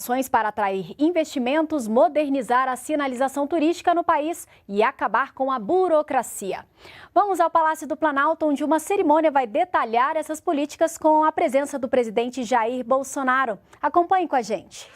ações para atrair investimentos, modernizar a sinalização turística no país e acabar com a burocracia. Vamos ao Palácio do Planalto, onde uma cerimônia vai detalhar essas políticas com a presença do presidente Jair Bolsonaro. Acompanhe com a gente.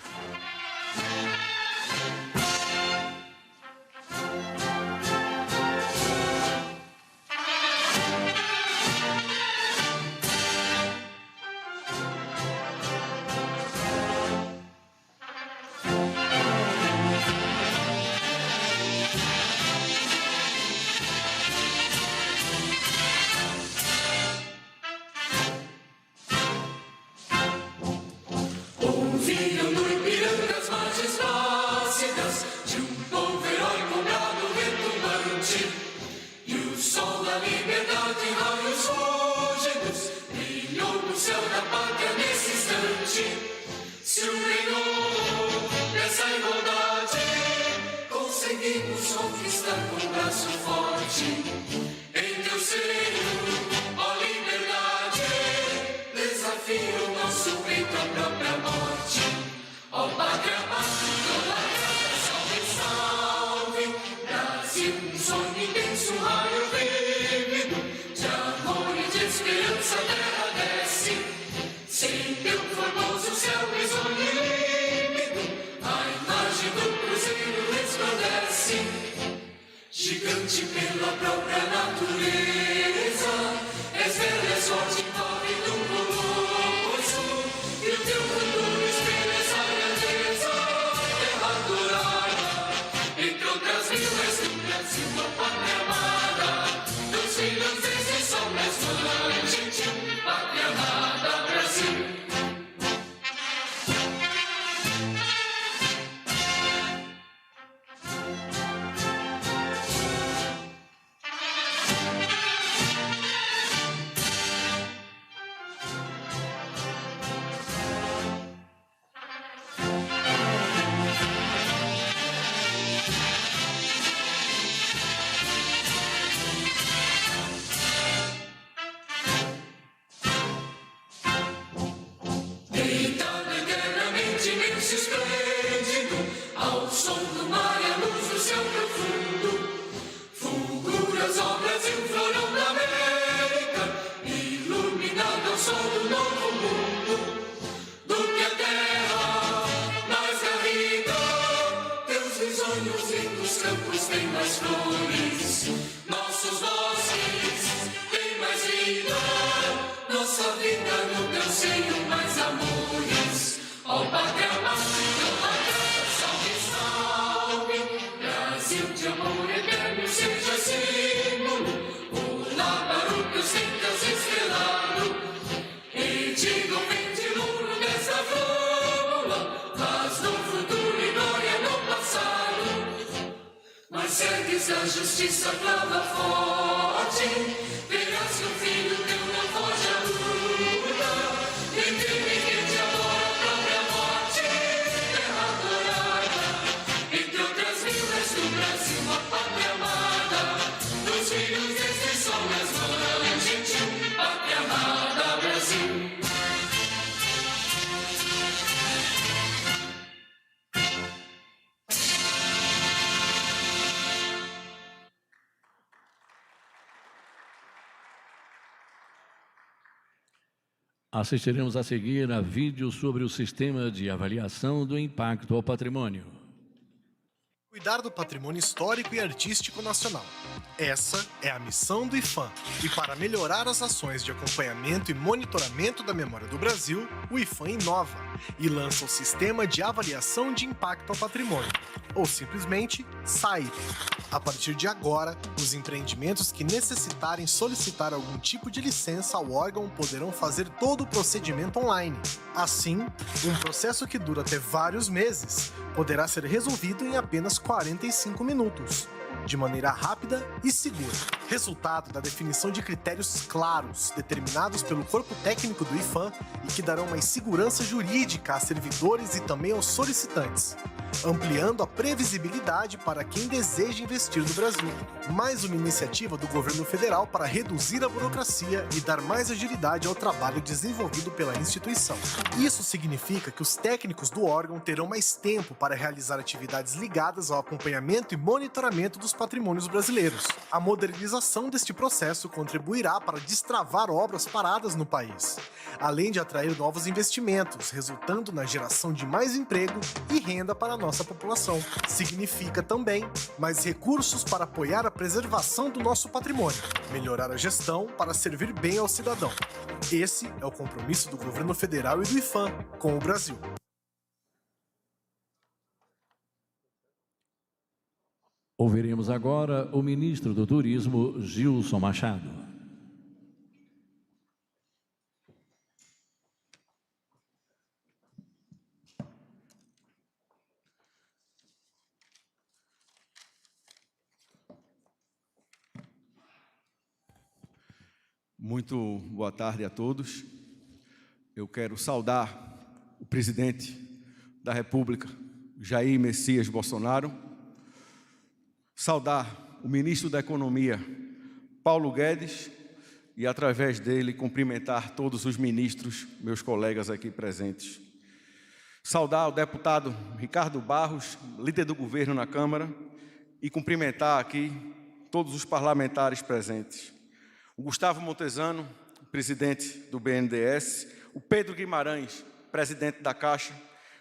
Conseguimos conquistar com um braço forte. Em teu seio, ó liberdade, desafia o nosso peito à própria morte. Ó pátria amada, salve, salve. Brasil, um sonho intenso, um raio vívido de amor e de esperança, a terra desce. Sem teu formoso céu risonho e límpido, a imagem do cruzeiro resplandece. Gigante pela própria natureza, és bela, és forte, pobre do colosso, e o teu futuro espelha essa grandeza. Terra adorada, entre outras mil, és do Brasil, a pátria amada. Dos filhos desse sol mais volante, pátria amada, Brasil. Ao som do mar e a luz do céu profundo, fulguras, ó Brasil, florão da América, iluminado ao sol do novo mundo. Do que a terra mais garrida, teus risonhos lindos campos têm mais flores, nossos bosques têm mais vida, nossa vida no teu seio mais amores. Ó pátria amada, de amor eterno seja símbolo, olá para o teus tentas estrelado, e digam vem de ouro dessa fórmula, paz no futuro e glória no passado. Mas segues a justiça, clama forte, verás que o filho teu não foge à luta, em crime que te adora a própria morte, terra adorada, entre outras vilas do Brasil, a pátria amada, dos filhos desse sol mais volante, pátria amada, Brasil. Assistiremos a seguir a vídeo sobre o sistema de avaliação do impacto ao patrimônio. Cuidar do patrimônio histórico e artístico nacional. Essa é a missão do IPHAN. E para melhorar as ações de acompanhamento e monitoramento da memória do Brasil, o IPHAN inova e lança o Sistema de Avaliação de Impacto ao Patrimônio, ou simplesmente SAIP. A partir de agora, os empreendimentos que necessitarem solicitar algum tipo de licença ao órgão poderão fazer todo o procedimento online. Assim, um processo que dura até vários meses poderá ser resolvido em apenas 45 minutos, de maneira rápida e segura. Resultado da definição de critérios claros, determinados pelo corpo técnico do IPHAN e que darão mais segurança jurídica a servidores e também aos solicitantes. ampliando a previsibilidade para quem deseja investir no Brasil. Mais uma iniciativa do governo federal para reduzir a burocracia e dar mais agilidade ao trabalho desenvolvido pela instituição. Isso significa que os técnicos do órgão terão mais tempo para realizar atividades ligadas ao acompanhamento e monitoramento dos patrimônios brasileiros. A modernização deste processo contribuirá para destravar obras paradas no país, além de atrair novos investimentos, resultando na geração de mais emprego e renda para a nossa população. Significa também mais recursos para apoiar a preservação do nosso patrimônio, melhorar a gestão para servir bem ao cidadão. Esse é o compromisso do governo federal e do IPHAN com o Brasil. Ouviremos agora o ministro do Turismo, Gilson Machado. Muito boa tarde a todos. Eu quero saudar o presidente da República, Jair Messias Bolsonaro, saudar o ministro da Economia, Paulo Guedes, e através dele cumprimentar todos os ministros, meus colegas aqui presentes. Saudar o deputado Ricardo Barros, líder do governo na Câmara, e cumprimentar aqui todos os parlamentares presentes. O Gustavo Montezano, presidente do BNDES, o Pedro Guimarães, presidente da Caixa,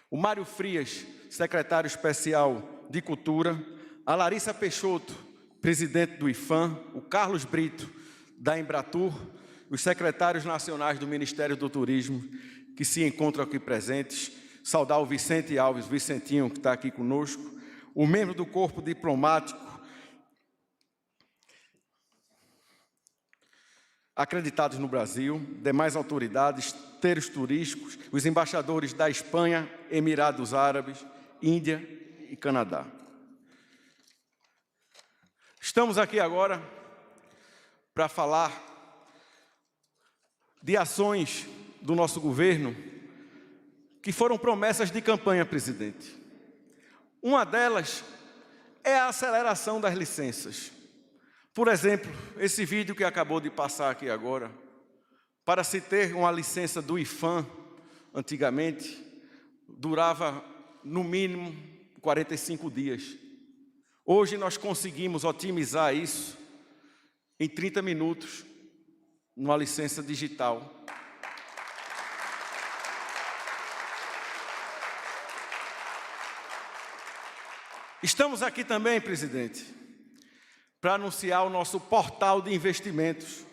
o Mário Frias, secretário especial de Cultura, a Larissa Peixoto, presidente do IPHAN, o Carlos Brito, da Embratur, os secretários nacionais do Ministério do Turismo, que se encontram aqui presentes, saudar o Vicente Alves, Vicentinho, que está aqui conosco, o membro do corpo diplomático, acreditados no Brasil, demais autoridades, terceiros turísticos, os embaixadores da Espanha, Emirados Árabes, Índia e Canadá. Estamos aqui agora para falar de ações do nosso governo que foram promessas de campanha, presidente. Uma delas é a aceleração das licenças. Por exemplo, esse vídeo que acabou de passar aqui agora, para se ter uma licença do IPHAN, antigamente, durava no mínimo 45 dias. Hoje nós conseguimos otimizar isso em 30 minutos, numa licença digital. Estamos aqui também, presidente, para anunciar o nosso portal de investimentos,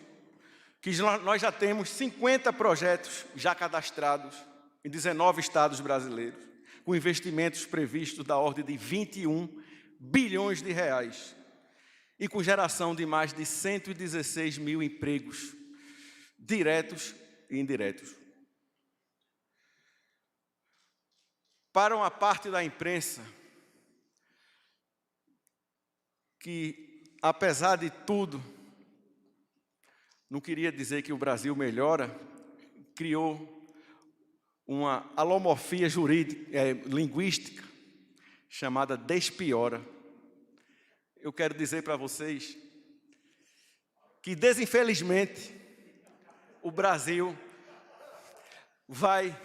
que nós já temos 50 projetos já cadastrados em 19 estados brasileiros, com investimentos previstos da ordem de 21 bilhões de reais e com geração de mais de 116 mil empregos, diretos e indiretos. Para uma parte da imprensa que, apesar de tudo, não queria dizer que o Brasil melhora, criou uma alomorfia linguística chamada despiora. Eu quero dizer para vocês que, desinfelizmente, o Brasil vai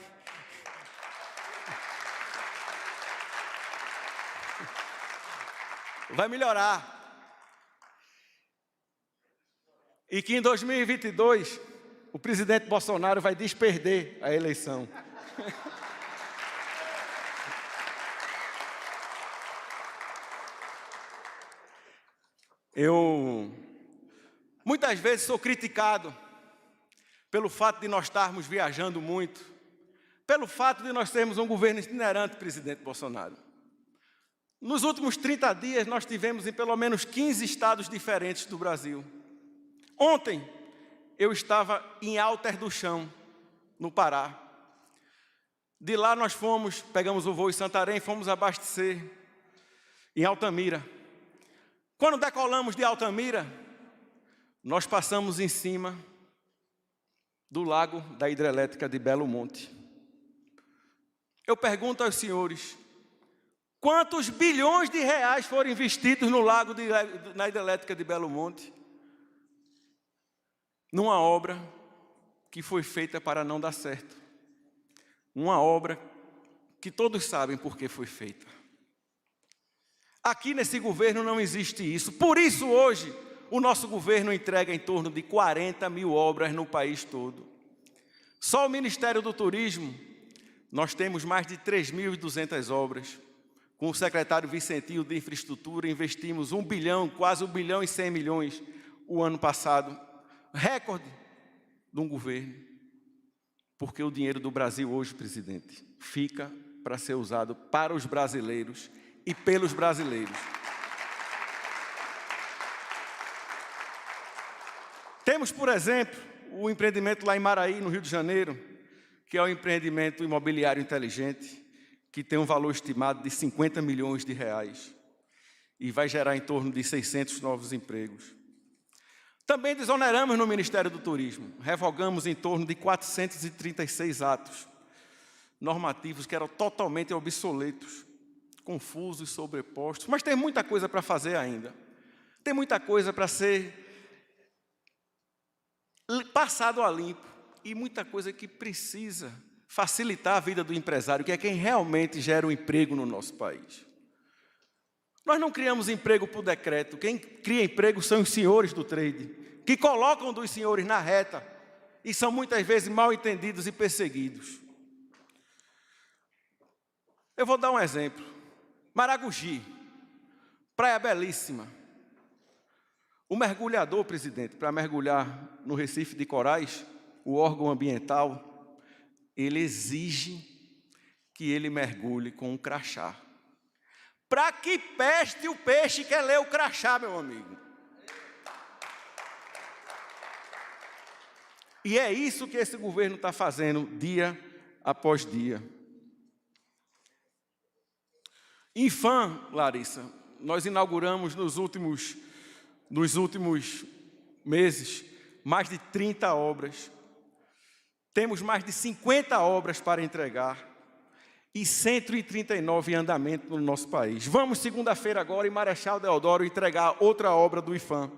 melhorar. E que em 2022, o presidente Bolsonaro vai desperder a eleição. Eu, muitas vezes, sou criticado pelo fato de nós estarmos viajando muito, pelo fato de nós termos um governo itinerante, presidente Bolsonaro. Nos últimos 30 dias, nós tivemos em pelo menos 15 estados diferentes do Brasil. Ontem, eu estava em Alter do Chão, no Pará. De lá nós pegamos o voo em Santarém, fomos abastecer em Altamira. Quando decolamos de Altamira, nós passamos em cima do lago da hidrelétrica de Belo Monte. Eu pergunto aos senhores, Quantos bilhões de reais foram investidos no lago na hidrelétrica de Belo Monte? Numa obra que foi feita para não dar certo. Uma obra que todos sabem por que foi feita. Aqui nesse governo não existe isso. Por isso hoje o nosso governo entrega em torno de 40 mil obras no país todo. Só o Ministério do Turismo, nós temos mais de 3.200 obras. Com o secretário Vicentinho de Infraestrutura, investimos 1 bilhão, quase 1 bilhão e 100 milhões o ano passado. Recorde de um governo. Porque o dinheiro do Brasil hoje, presidente, fica para ser usado para os brasileiros e pelos brasileiros. Temos, por exemplo, o empreendimento lá em Maraí, no Rio de Janeiro, que é um empreendimento imobiliário inteligente, que tem um valor estimado de 50 milhões de reais e vai gerar em torno de 600 novos empregos. Também desoneramos no Ministério do Turismo, revogamos em torno de 436 atos normativos que eram totalmente obsoletos, confusos, sobrepostos, mas tem muita coisa para fazer ainda. Tem muita coisa para ser passado a limpo e muita coisa que precisa facilitar a vida do empresário, que é quem realmente gera o emprego no nosso país. Nós não criamos emprego por decreto. Quem cria emprego são os senhores do trade, que colocam dos senhores na reta e são muitas vezes mal entendidos e perseguidos. Eu vou dar um exemplo. Maragogi, praia belíssima. O mergulhador, presidente, para mergulhar no Recife de Corais, o órgão ambiental, ele exige que ele mergulhe com um crachá. Para que peste o peixe quer ler o crachá, meu amigo? E é isso que esse governo está fazendo dia após dia. Infam, Larissa, nós inauguramos nos últimos meses mais de 30 obras. Temos mais de 50 obras para entregar e 139 em andamento no nosso país. Vamos segunda-feira agora em Marechal Deodoro entregar outra obra do Infam.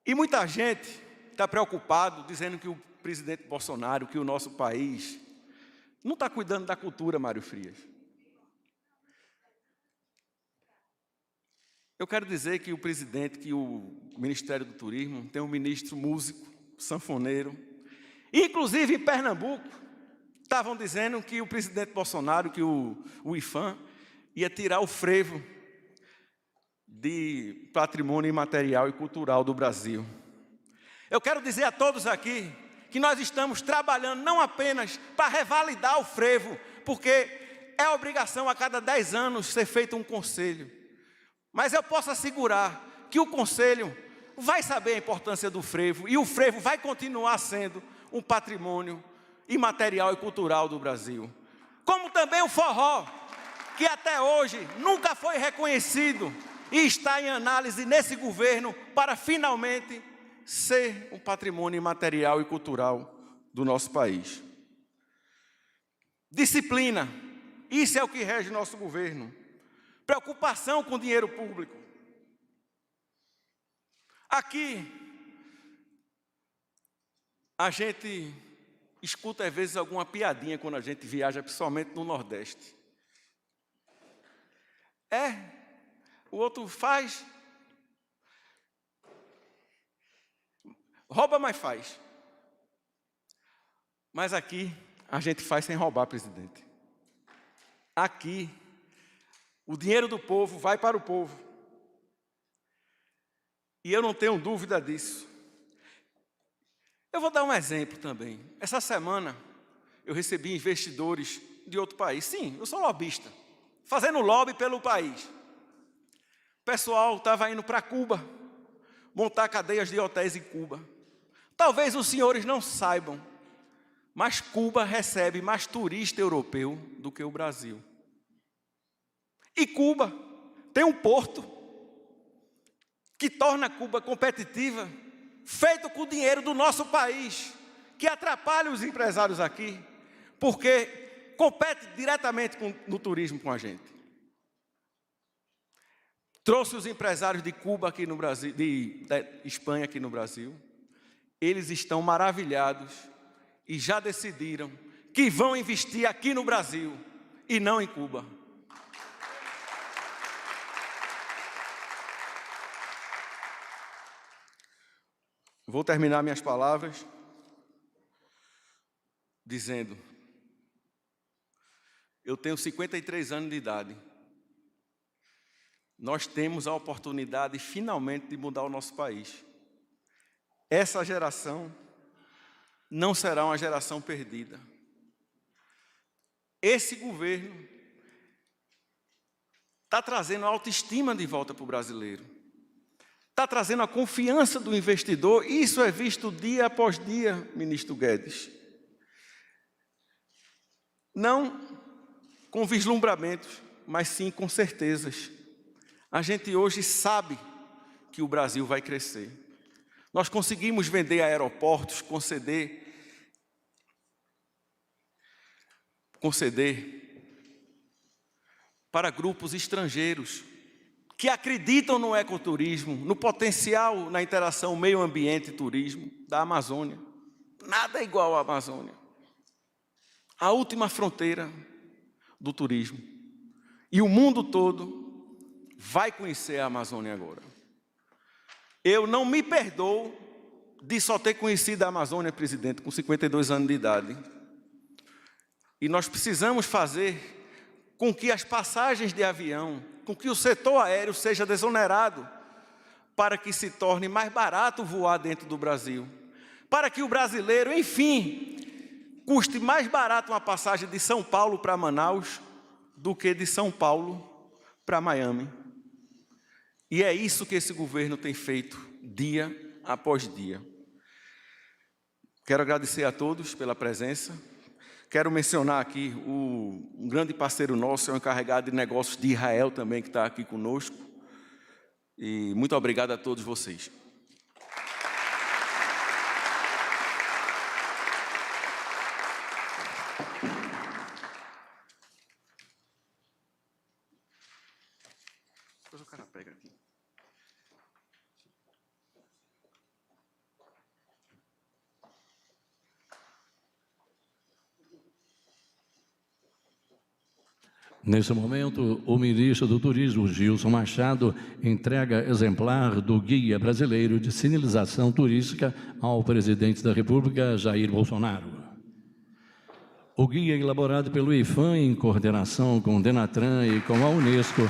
E muita gente está preocupado, dizendo que o presidente Bolsonaro, que o nosso país não está cuidando da cultura, Mário Frias. Eu quero dizer que o presidente, que o Ministério do Turismo tem um ministro músico, sanfoneiro. Inclusive em Pernambuco, estavam dizendo que o presidente Bolsonaro, que o Infam, ia tirar o frevo de patrimônio imaterial e cultural do Brasil. Eu quero dizer a todos aqui que nós estamos trabalhando não apenas para revalidar o frevo, porque é obrigação a cada 10 anos ser feito um conselho. Mas eu posso assegurar que o conselho vai saber a importância do frevo e o frevo vai continuar sendo um patrimônio imaterial e cultural do Brasil. Como também o forró, que até hoje nunca foi reconhecido e está em análise nesse governo para finalmente ser um patrimônio imaterial e cultural do nosso país. Disciplina, isso é o que rege nosso governo. Preocupação com o dinheiro público. Aqui, a gente escuta às vezes alguma piadinha quando a gente viaja, principalmente no Nordeste. O outro faz, rouba, mas faz. Mas aqui, a gente faz sem roubar, presidente. Aqui, o dinheiro do povo vai para o povo. E eu não tenho dúvida disso. Eu vou dar um exemplo também. Essa semana, eu recebi investidores de outro país. Sim, eu sou lobista, fazendo lobby pelo país. O pessoal estava indo para Cuba, montar cadeias de hotéis em Cuba. Talvez os senhores não saibam, mas Cuba recebe mais turista europeu do que o Brasil. E Cuba tem um porto que torna Cuba competitiva, feito com o dinheiro do nosso país, que atrapalha os empresários aqui, porque compete diretamente no turismo com a gente. Trouxe os empresários de Cuba aqui no Brasil, da Espanha aqui no Brasil. Eles estão maravilhados e já decidiram que vão investir aqui no Brasil e não em Cuba. Vou terminar minhas palavras dizendo: eu tenho 53 anos de idade. Nós temos a oportunidade, finalmente, de mudar o nosso país. Essa geração não será uma geração perdida. Esse governo está trazendo a autoestima de volta para o brasileiro. Está trazendo a confiança do investidor. Isso é visto dia após dia, ministro Guedes. Não com vislumbramentos, mas sim com certezas. A gente hoje sabe que o Brasil vai crescer. Nós conseguimos vender aeroportos, conceder para grupos estrangeiros que acreditam no ecoturismo, no potencial na interação meio ambiente e turismo da Amazônia. Nada é igual à Amazônia. A última fronteira do turismo. E o mundo todo vai conhecer a Amazônia agora. Eu não me perdoo de só ter conhecido a Amazônia, presidente, com 52 anos de idade. E nós precisamos fazer com que as passagens de avião, com que o setor aéreo seja desonerado, para que se torne mais barato voar dentro do Brasil. Para que o brasileiro, enfim, custe mais barato uma passagem de São Paulo para Manaus do que de São Paulo para Miami. E é isso que esse governo tem feito dia após dia. Quero agradecer a todos pela presença. Quero mencionar aqui um grande parceiro nosso, é o encarregado de negócios de Israel também, que está aqui conosco. E muito obrigado a todos vocês. Depois o cara pega aqui. Nesse momento, o ministro do Turismo, Gilson Machado, entrega exemplar do Guia Brasileiro de Sinalização Turística ao presidente da República, Jair Bolsonaro. O guia, elaborado pelo IFAM em coordenação com o Denatran e com a Unesco,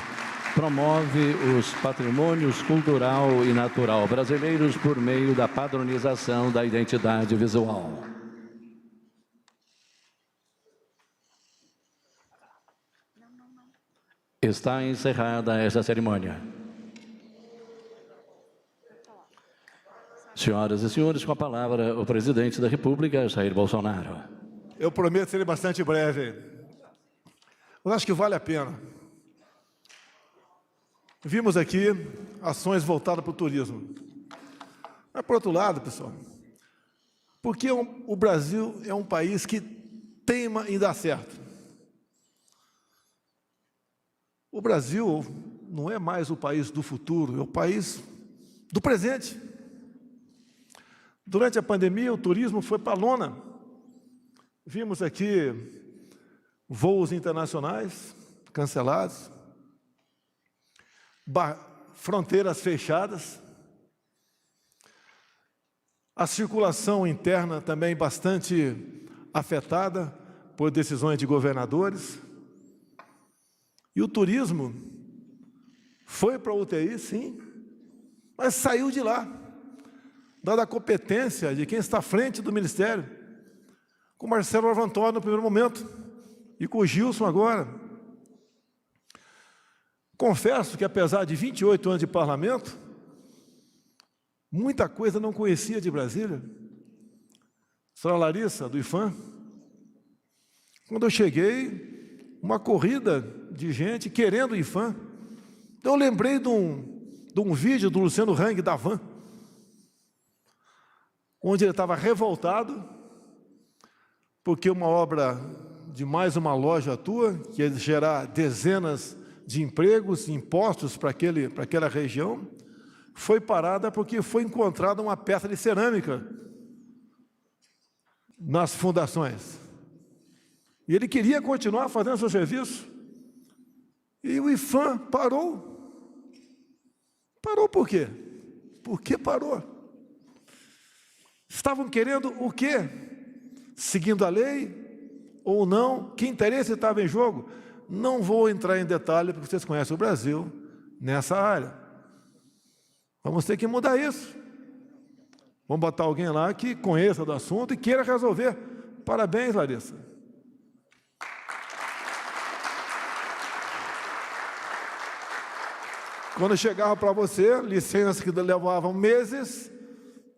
promove os patrimônios cultural e natural brasileiros por meio da padronização da identidade visual. Está encerrada esta cerimônia. Senhoras e senhores, com a palavra o presidente da República, Jair Bolsonaro. Eu prometo ser bastante breve. Eu acho que vale a pena. Vimos aqui ações voltadas para o turismo. Mas, por outro lado, pessoal, porque o Brasil é um país que teima em dar certo. O Brasil não é mais o país do futuro, é o país do presente. Durante a pandemia, o turismo foi para a lona. Vimos aqui voos internacionais cancelados, fronteiras fechadas, a circulação interna também bastante afetada por decisões de governadores. E o turismo foi para a UTI, sim, mas saiu de lá, dada a competência de quem está à frente do Ministério, com Marcelo Arvantoni no primeiro momento e com o Gilson agora. Confesso que, apesar de 28 anos de parlamento, muita coisa não conhecia de Brasília. Senhora Larissa, do IFAM, quando eu cheguei, uma corrida de gente querendo o IFAM. Eu lembrei de um vídeo do Luciano Hang, da Van, onde ele estava revoltado, porque uma obra de mais uma loja tua, que ia gerar dezenas de empregos, impostos para aquela região, foi parada porque foi encontrada uma peça de cerâmica nas fundações. E ele queria continuar fazendo seu serviço. E o IPHAN parou. Parou por quê? Por que parou? Estavam querendo o quê? Seguindo a lei ou não? Que interesse estava em jogo? Não vou entrar em detalhe, porque vocês conhecem o Brasil nessa área. Vamos ter que mudar isso. Vamos botar alguém lá que conheça do assunto e queira resolver. Parabéns, Larissa. Quando chegava para você, licenças que levavam meses,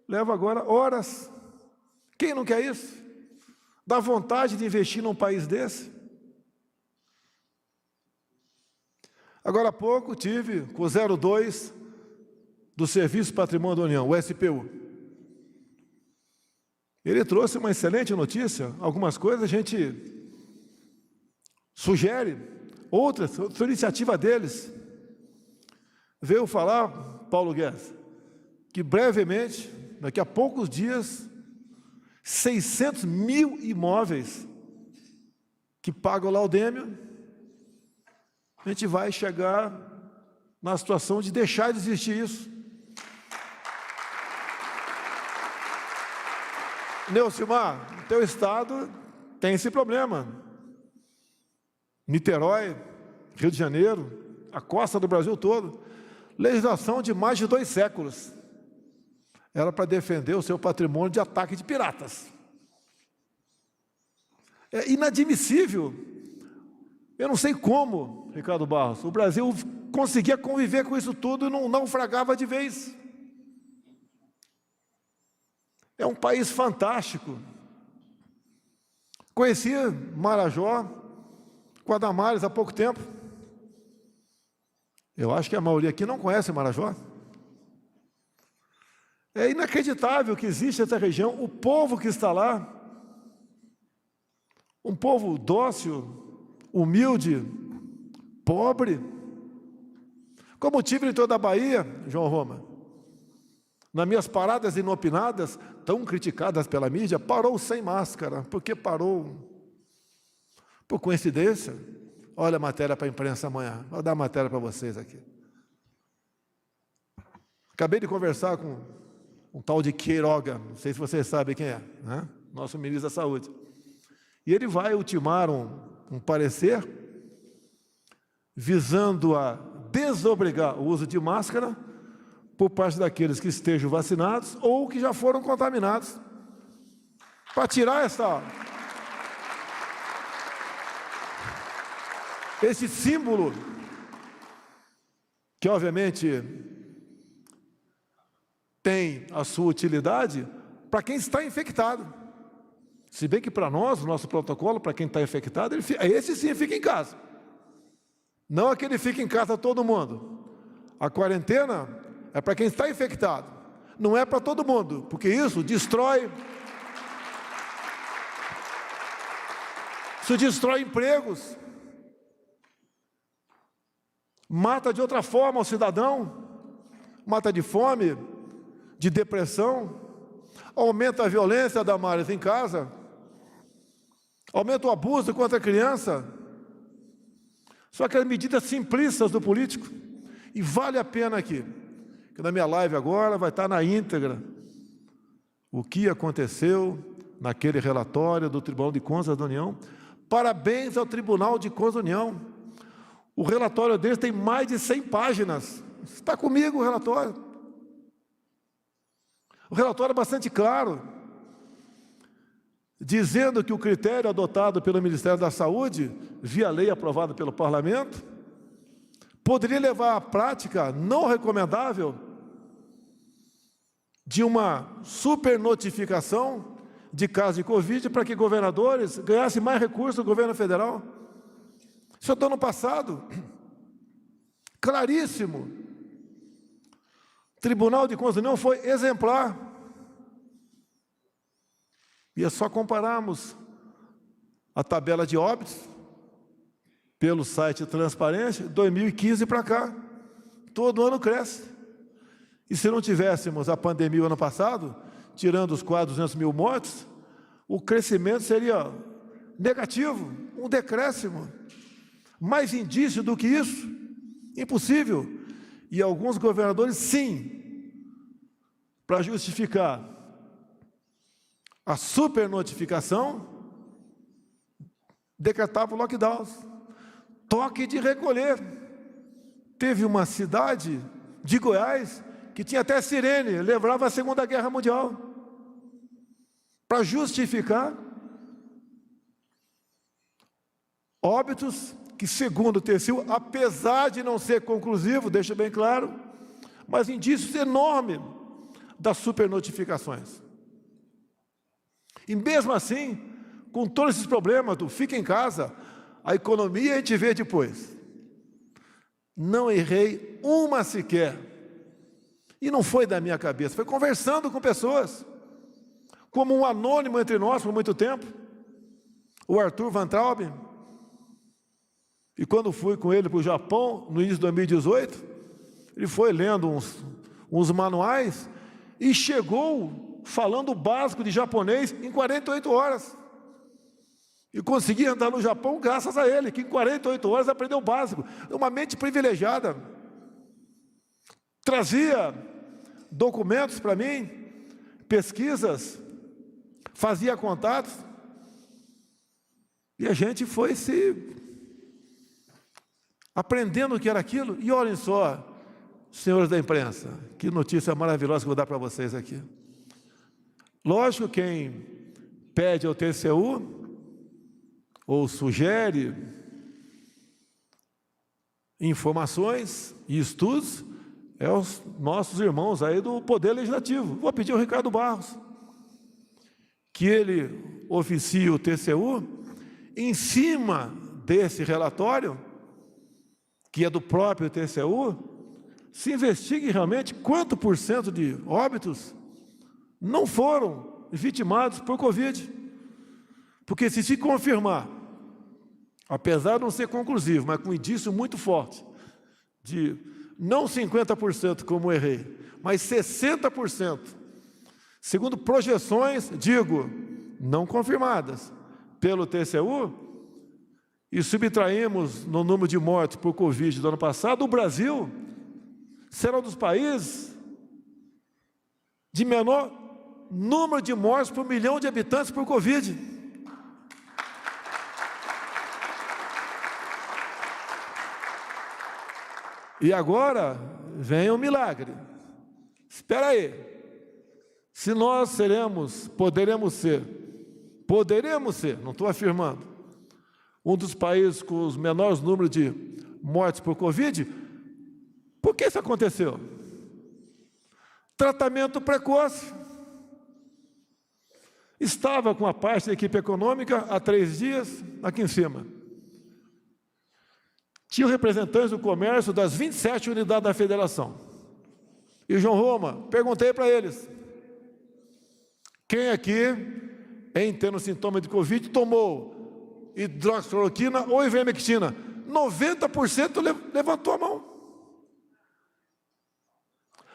leva agora horas. Quem não quer isso? Dá vontade de investir num país desse? Agora há pouco tive com o 02 do Serviço Patrimônio da União, o SPU. Ele trouxe uma excelente notícia, algumas coisas a gente sugere, outras, são iniciativa deles. Veio falar, Paulo Guedes, que brevemente, daqui a poucos dias, 600 mil imóveis que pagam o laudêmio, a gente vai chegar na situação de deixar de existir isso. Neucimar, no teu estado tem esse problema. Niterói, Rio de Janeiro, a costa do Brasil todo, legislação de mais de 2 séculos. Era para defender o seu patrimônio de ataque de piratas. É inadmissível. Eu não sei como, Ricardo Barros, o Brasil conseguia conviver com isso tudo e não naufragava de vez. É um país fantástico. Conheci Marajó com a Damares há pouco tempo. Eu acho que a maioria aqui não conhece Marajó. É inacreditável que existe essa região, o povo que está lá, um povo dócil, humilde, pobre. Como tive em toda a Bahia, João Roma, nas minhas paradas inopinadas, tão criticadas pela mídia, parou sem máscara. Por que parou? Por coincidência? Olha a matéria para a imprensa amanhã. Vou dar a matéria para vocês aqui. Acabei de conversar com um tal de Queiroga, não sei se vocês sabem quem é, né? Nosso ministro da Saúde. E ele vai ultimar um parecer visando a desobrigar o uso de máscara por parte daqueles que estejam vacinados ou que já foram contaminados. Para tirar esse símbolo, que obviamente tem a sua utilidade para quem está infectado. Se bem que para nós, o nosso protocolo, para quem está infectado, esse sim fica em casa. Não aquele fica em casa todo mundo. A quarentena é para quem está infectado. Não é para todo mundo, porque isso destrói empregos. Mata de outra forma o cidadão. Mata de fome, de depressão. Aumenta a violência, Damares, em casa. Aumenta o abuso contra a criança. Só aquelas medidas simplistas do político. E vale a pena aqui, que na minha live agora vai estar na íntegra o que aconteceu naquele relatório do Tribunal de Contas da União. Parabéns ao Tribunal de Contas da União. O relatório deles tem mais de 100 páginas. Está comigo o relatório. O relatório é bastante claro, dizendo que o critério adotado pelo Ministério da Saúde, via lei aprovada pelo Parlamento, poderia levar à prática não recomendável de uma supernotificação de casos de Covid para que governadores ganhassem mais recursos do governo federal. Isso é do ano passado. Claríssimo. O Tribunal de Contas da União foi exemplar. E é só compararmos a tabela de óbitos pelo site Transparência, 2015 para cá. Todo ano cresce. E se não tivéssemos a pandemia o ano passado, tirando os quase 200 mil mortes, o crescimento seria negativo, um decréscimo. Mais indício do que isso? Impossível. E alguns governadores, sim, para justificar a supernotificação, decretavam lockdowns, toque de recolher. Teve uma cidade de Goiás que tinha até sirene, lembrava a Segunda Guerra Mundial, para justificar óbitos que, segundo o TCU, apesar de não ser conclusivo, deixa bem claro, mas indícios enormes das supernotificações. E mesmo assim, com todos esses problemas do fica em casa, a economia a gente vê depois. Não errei uma sequer. E não foi da minha cabeça, foi conversando com pessoas, como um anônimo entre nós por muito tempo, o Arthur Van Traub. E quando fui com ele para o Japão, no início de 2018, ele foi lendo uns manuais e chegou falando o básico de japonês em 48 horas. E consegui andar no Japão graças a ele, que em 48 horas aprendeu o básico. Uma mente privilegiada. Trazia documentos para mim, pesquisas, fazia contatos. E a gente foi se aprendendo o que era aquilo. E olhem só, senhores da imprensa, que notícia maravilhosa que eu vou dar para vocês aqui. Lógico, quem pede ao TCU ou sugere informações e estudos é os nossos irmãos aí do Poder Legislativo. Vou pedir ao Ricardo Barros que ele oficie o TCU em cima desse relatório, que é do próprio TCU, se investigue realmente quanto por cento de óbitos não foram vitimados por Covid. Porque se confirmar, apesar de não ser conclusivo, mas com um indício muito forte, de não 50% como errei, mas 60%, segundo projeções, digo, não confirmadas pelo TCU, e subtraímos no número de mortes por Covid do ano passado, o Brasil será um dos países de menor número de mortes por 1 milhão de habitantes por Covid. E agora vem o milagre. Espera aí. Se nós poderemos ser, não estou afirmando, um dos países com os menores números de mortes por Covid, por que isso aconteceu? Tratamento precoce. Estava com a parte da equipe econômica há 3 dias, aqui em cima. Tinha representantes do comércio das 27 unidades da federação. E João Roma, perguntei para eles, quem aqui, em tendo sintoma de Covid, tomou hidroxicloroquina ou ivermectina? 90% levantou a mão.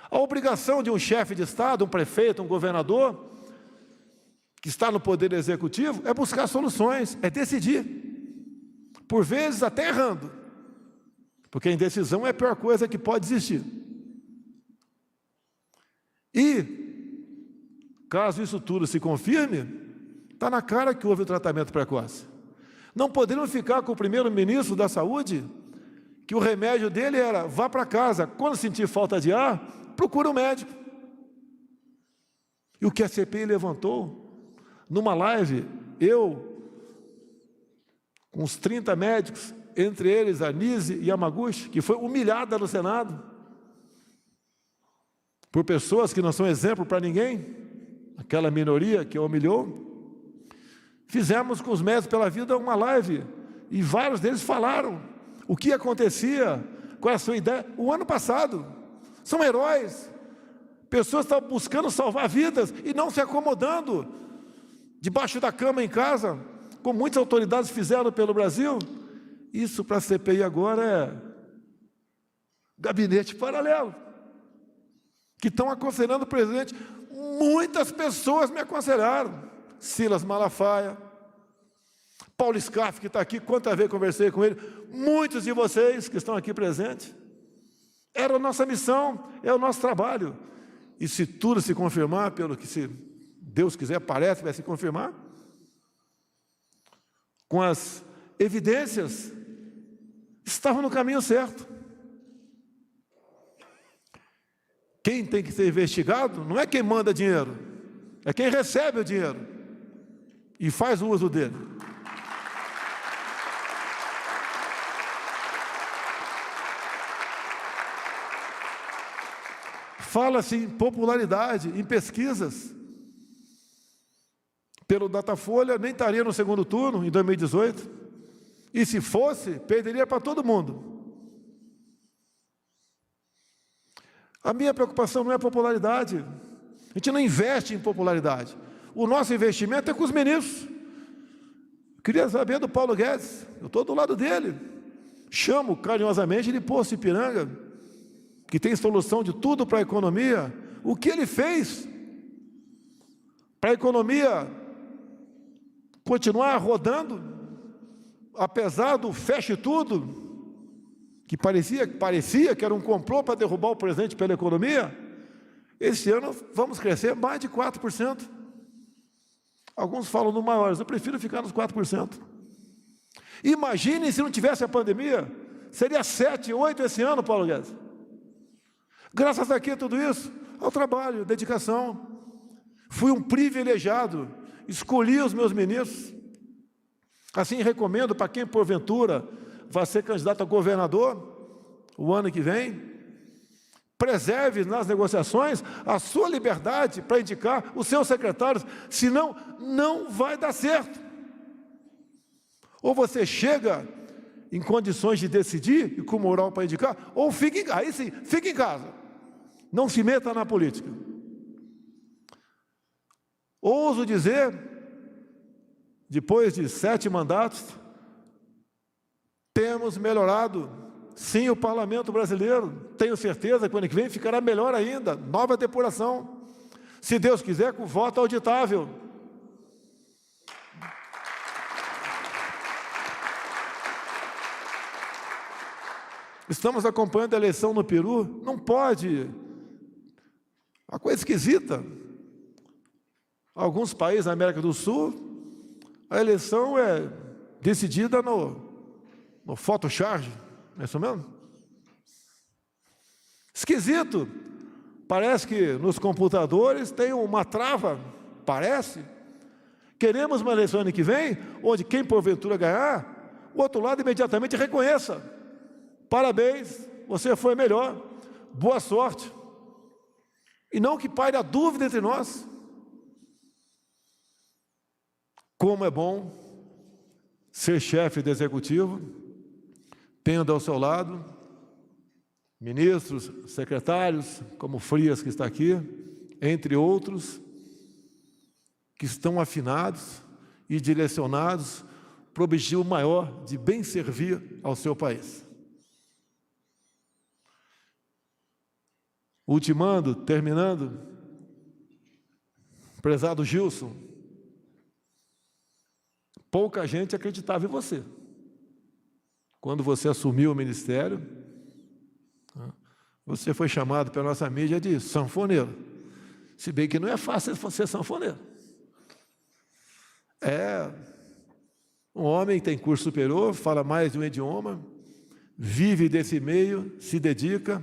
A obrigação de um chefe de Estado, um prefeito, um governador, que está no poder executivo, é buscar soluções, é decidir. Por vezes até errando. Porque a indecisão é a pior coisa que pode existir. E, caso isso tudo se confirme, está na cara que houve o tratamento precoce. Não podemos ficar com o primeiro-ministro da Saúde, que o remédio dele era, vá para casa, quando sentir falta de ar, procura um médico. E o que a CPI levantou, numa live, eu, com uns 30 médicos, entre eles a Nise Yamaguchi, que foi humilhada no Senado, por pessoas que não são exemplo para ninguém, aquela minoria que a humilhou. Fizemos com os Médicos pela Vida uma live, e vários deles falaram o que acontecia, qual é a sua ideia, o ano passado. São heróis, pessoas que estavam buscando salvar vidas, e não se acomodando, debaixo da cama em casa, como muitas autoridades fizeram pelo Brasil, isso para a CPI agora é gabinete paralelo, que estão aconselhando o presidente. Muitas pessoas me aconselharam. Silas Malafaia, Paulo Scaff, que está aqui, quantas vezes conversei com ele, muitos de vocês que estão aqui presentes. Era a nossa missão, é o nosso trabalho. E se tudo se confirmar, pelo que, se Deus quiser, parece, vai se confirmar, com as evidências, estavam no caminho certo. Quem tem que ser investigado não é quem manda dinheiro, é quem recebe o dinheiro e faz o uso dele. Fala-se em popularidade, em pesquisas. Pelo Datafolha, nem estaria no segundo turno, em 2018. E se fosse, perderia para todo mundo. A minha preocupação não é a popularidade. A gente não investe em popularidade. O nosso investimento é com os ministros. Eu queria saber do Paulo Guedes. Eu estou do lado dele. Chamo carinhosamente de Poço Ipiranga, que tem solução de tudo para a economia. O que ele fez para a economia continuar rodando, apesar do feche tudo, que parecia que era um complô para derrubar o presidente pela economia. Esse ano vamos crescer mais de 4%. Alguns falam no maiores, eu prefiro ficar nos 4%. Imaginem se não tivesse a pandemia, seria 7, 8 esse ano, Paulo Guedes. Graças a tudo isso, ao trabalho, dedicação. Fui um privilegiado, escolhi os meus ministros. Assim, recomendo para quem, porventura, vai ser candidato a governador o ano que vem, preserve nas negociações a sua liberdade para indicar os seus secretários, senão não vai dar certo. Ou você chega em condições de decidir e com moral para indicar, ou fique em casa. Aí sim, fique em casa. Não se meta na política. Ouso dizer, depois de 7 mandatos, temos melhorado, sim, o parlamento brasileiro. Tenho certeza que o ano que vem ficará melhor ainda. Nova depuração. Se Deus quiser, com voto auditável. Estamos acompanhando a eleição no Peru. Não pode. Uma coisa esquisita. Alguns países da América do Sul, a eleição é decidida no photocharge, não é isso mesmo? Esquisito. Parece que nos computadores tem uma trava, parece. Queremos uma eleição ano que vem, onde quem porventura ganhar, o outro lado imediatamente reconheça. Parabéns, você foi melhor, boa sorte. E não que paire a dúvida entre nós. Como é bom ser chefe do executivo, tendo ao seu lado ministros, secretários, como Frias, que está aqui, entre outros, que estão afinados e direcionados para o objetivo maior de bem servir ao seu país. Ultimando, terminando, prezado Gilson, pouca gente acreditava em você. Quando você assumiu o ministério, você foi chamado pela nossa mídia de sanfoneiro. Se bem que não é fácil ser sanfoneiro. É um homem que tem curso superior, fala mais de um idioma, vive desse meio, se dedica,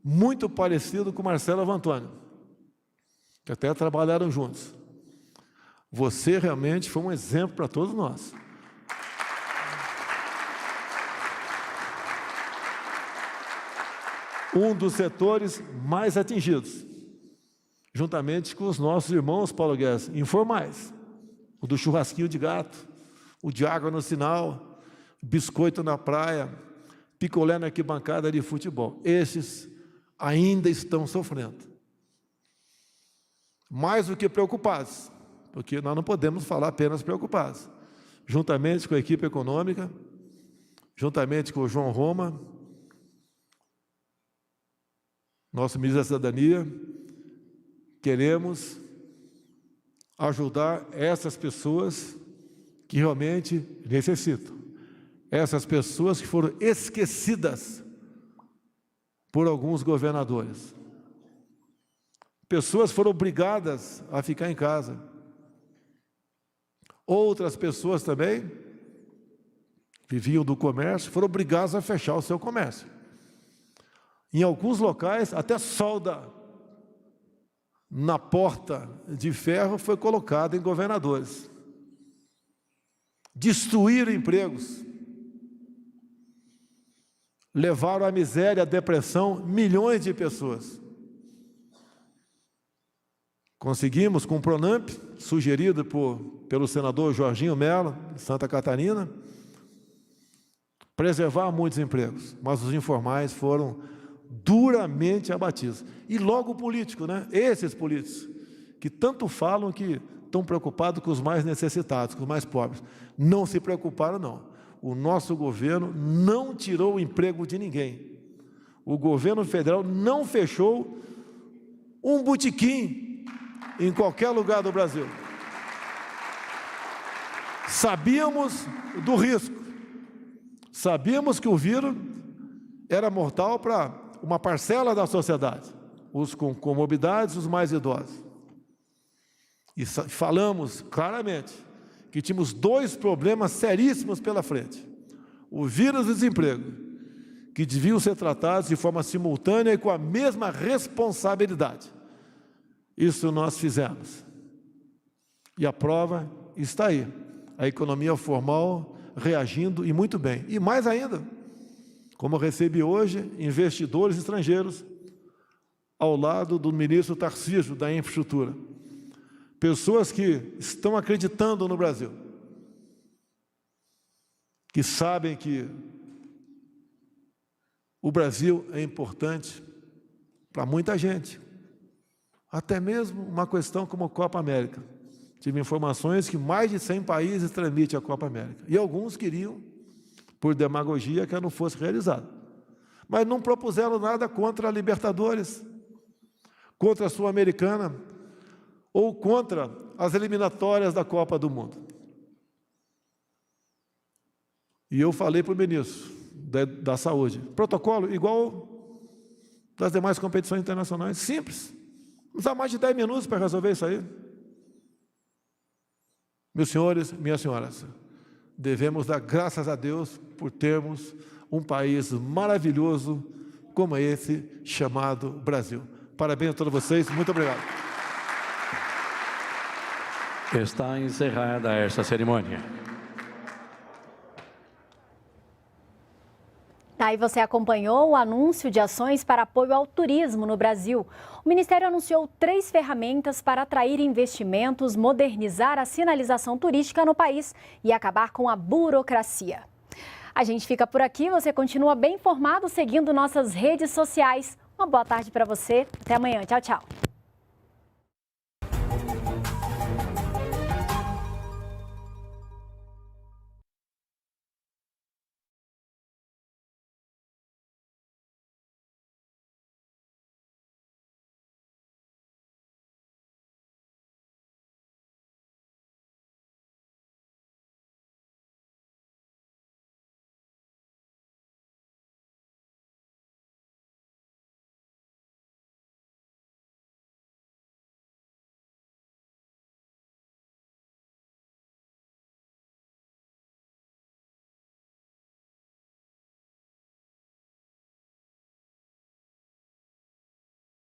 muito parecido com Marcelo Avantônio, que até trabalharam juntos. Você realmente foi um exemplo para todos nós. Um dos setores mais atingidos, juntamente com os nossos irmãos, Paulo Guedes, informais. O do churrasquinho de gato, o de água no sinal, biscoito na praia, picolé na arquibancada de futebol. Esses ainda estão sofrendo. Mais do que preocupados, porque nós não podemos falar apenas preocupados. juntamente com a equipe econômica, juntamente com o João Roma, nosso ministro da Cidadania, queremos ajudar essas pessoas que realmente necessitam. Essas pessoas que foram esquecidas por alguns governadores. Pessoas foram obrigadas a ficar em casa. Outras pessoas também viviam do comércio, foram obrigadas a fechar o seu comércio. Em alguns locais, até solda na porta de ferro foi colocada em governadores. Destruíram empregos. Levaram à miséria, à depressão, milhões de pessoas. Conseguimos, com o Pronamp, sugerido pelo senador Jorginho Mello, de Santa Catarina, preservar muitos empregos, mas os informais foram duramente abatidos. E logo o político, né? Esses políticos, que tanto falam que estão preocupados com os mais necessitados, com os mais pobres. Não se preocuparam, não. O nosso governo não tirou o emprego de ninguém. O governo federal não fechou um botequim em qualquer lugar do Brasil. Sabíamos do risco. Sabíamos que o vírus era mortal para uma parcela da sociedade, os com comorbidades, os mais idosos. E falamos claramente que tínhamos dois problemas seríssimos pela frente. O vírus e o desemprego, que deviam ser tratados de forma simultânea e com a mesma responsabilidade. Isso nós fizemos. E a prova está aí. A economia formal reagindo e muito bem. E mais ainda, como recebi hoje investidores estrangeiros ao lado do ministro Tarcísio da Infraestrutura. Pessoas que estão acreditando no Brasil, que sabem que o Brasil é importante para muita gente, até mesmo uma questão como a Copa América. Tive informações que mais de 100 países transmitem a Copa América, e alguns queriam, por demagogia, que ela não fosse realizada. Mas não propuseram nada contra a Libertadores, contra a Sul-Americana, ou contra as eliminatórias da Copa do Mundo. E eu falei para o ministro da Saúde, protocolo igual das demais competições internacionais, simples. Não precisa mais de 10 minutos para resolver isso aí. Meus senhores, minhas senhoras, devemos dar graças a Deus por termos um país maravilhoso como esse chamado Brasil. Parabéns a todos vocês, muito obrigado. Está encerrada esta cerimônia. Aí você acompanhou o anúncio de ações para apoio ao turismo no Brasil. O Ministério anunciou 3 ferramentas para atrair investimentos, modernizar a sinalização turística no país e acabar com a burocracia. A gente fica por aqui, você continua bem informado seguindo nossas redes sociais. Uma boa tarde para você, até amanhã, tchau, tchau.